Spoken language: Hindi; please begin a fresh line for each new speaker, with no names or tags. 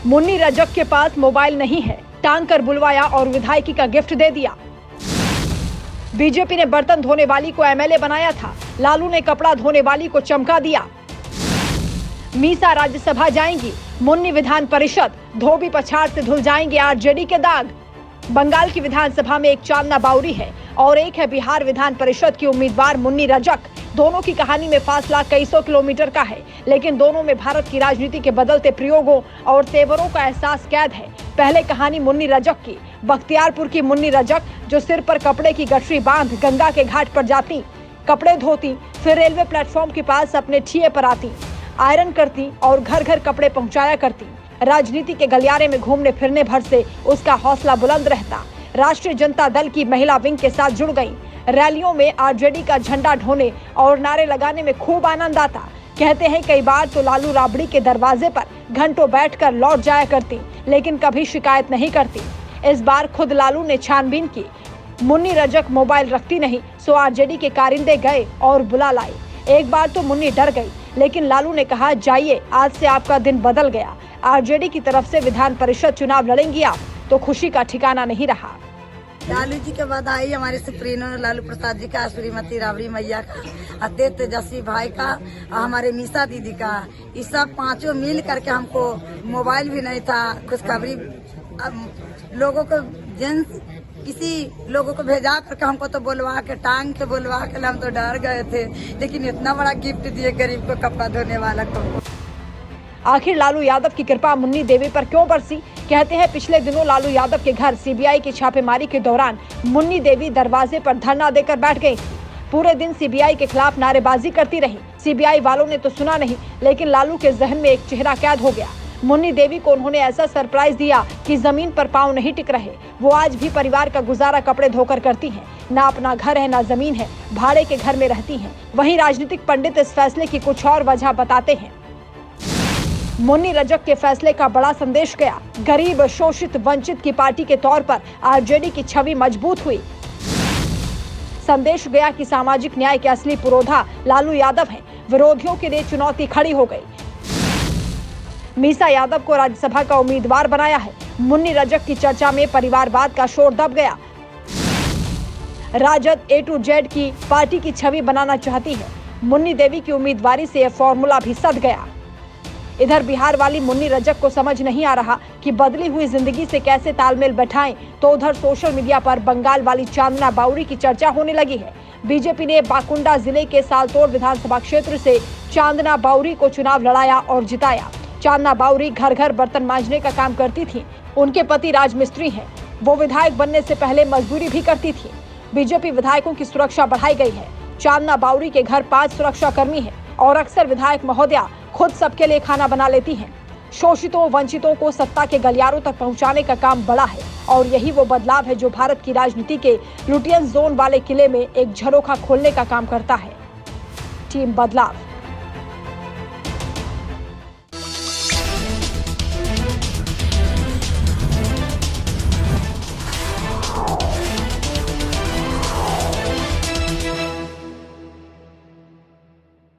मुन्नी रजक के पास मोबाइल नहीं है, टांग कर बुलवाया और विधायकी का गिफ्ट दे दिया। बीजेपी ने बर्तन धोने वाली को एमएलए बनाया था, लालू ने कपड़ा धोने वाली को चमका दिया। मीसा राज्यसभा जाएंगी, मुन्नी विधान परिषद, धोबी पछाड़ से धुल जाएंगे आरजेडी के दाग। बंगाल की विधानसभा में एक चांदना बाउरी है और एक है बिहार विधान परिषद की उम्मीदवार मुन्नी रजक। दोनों की कहानी में फासला कई सौ किलोमीटर का है, लेकिन दोनों में भारत की राजनीति के बदलते प्रयोगों और तेवरों का एहसास कैद है। पहले कहानी मुन्नी रजक की। बख्तियारपुर की मुन्नी रजक, जो सिर पर कपड़े की गठरी बांध गंगा के घाट पर जाती, कपड़े धोती, फिर रेलवे प्लेटफॉर्म के पास अपने ठिये पर आती, आयरन करती और घर घर कपड़े पहुंचाया करती। राजनीति के गलियारे में घूमने फिरने भर से उसका हौसला बुलंद रहता। राष्ट्रीय जनता दल की महिला विंग के साथ जुड़ गई। रैलियों में आरजेडी का झंडा ढोने और नारे लगाने में खूब आनंद आता। कहते हैं कई बार तो लालू राबड़ी के दरवाजे पर घंटों बैठकर लौट जाया करती, लेकिन कभी शिकायत नहीं करती। इस बार खुद लालू ने छानबीन की। मुन्नी रजक मोबाइल रखती नहीं, सो आरजेडी के कारिंदे गए और बुला लाए। एक बार तो मुन्नी डर गई, लेकिन लालू ने कहा, जाइए, आज से आपका दिन बदल गया। आरजेडी की तरफ से विधान परिषद चुनाव लड़ेंगी आप, तो खुशी का ठिकाना नहीं रहा।
लालू जी के बाद आई हमारे सुप्रीनो लालू प्रसाद जी का, श्रीमती राबड़ी मैया का, तेज तेजस्वी भाई का, हमारे मीसा दीदी का। ये सब पांचों मिल करके, हमको मोबाइल भी नहीं था, खुशखबरी लोगों को जेंट्स किसी लोगों को भेजा करके हमको तो बुलवा के टांग के बुलवा के हम तो डर गए थे, लेकिन इतना बड़ा गिफ्ट दिए गरीब को कपड़ा धोने वाला को।
आखिर लालू यादव की कृपा मुन्नी देवी पर क्यों बरसी? कहते हैं पिछले दिनों लालू यादव के घर सीबीआई की छापेमारी के दौरान मुन्नी देवी दरवाजे पर धरना देकर बैठ गई थी। पूरे दिन सीबीआई के खिलाफ नारेबाजी करती रही। सीबीआई वालों ने तो सुना नहीं, लेकिन लालू के जहन में एक चेहरा कैद हो गया। मुन्नी देवी को उन्होंने ऐसा सरप्राइज दिया कि जमीन पर पांव नहीं टिक रहे। वो आज भी परिवार का गुजारा कपड़े धोकर करती हैं। ना अपना घर है, ना जमीन है, भाड़े के घर में रहती हैं। वहीं राजनीतिक पंडित इस फैसले की कुछ और वजह बताते हैं। मुन्नी रजक के फैसले का बड़ा संदेश गया। गरीब, शोषित, वंचित की पार्टी के तौर पर आरजेडी की छवि मजबूत हुई। संदेश गया कि सामाजिक न्याय के असली पुरोधा लालू यादव हैं। विरोधियों के लिए चुनौती खड़ी हो गई। मीसा यादव को राज्यसभा का उम्मीदवार बनाया है। मुन्नी रजक की चर्चा में परिवारवाद का शोर दब गया। राजद A to Z की पार्टी की छवि बनाना चाहती है। मुन्नी देवी की उम्मीदवारी से यह फॉर्मूला भी सध गया। इधर बिहार वाली मुन्नी रजक को समझ नहीं आ रहा कि बदली हुई जिंदगी से कैसे तालमेल बैठाएं, तो उधर सोशल मीडिया पर बंगाल वाली चांदना बाउरी की चर्चा होने लगी है। बीजेपी ने बाकुंडा जिले के सालतोड़ विधानसभा क्षेत्र से चांदना बाउरी को चुनाव लड़ाया और जिताया। चांदना बाउरी घर घर बर्तन मांजने का काम करती थी। उनके पति राजमिस्त्री हैं। वो विधायक बनने से पहले मजदूरी भी करती थी। बीजेपी विधायकों की सुरक्षा बढ़ाई गई है। चांदना बाउरी के घर 5 सुरक्षा कर्मी हैं और अक्सर विधायक महोदया खुद सबके लिए खाना बना लेती हैं। शोषितों, वंचितों को सत्ता के गलियारों तक पहुंचाने का काम बड़ा है और यही वो बदलाव है जो भारत की राजनीति के लुटियन जोन वाले किले में एक झरोखा खोलने का काम करता है। टीम बदलाव।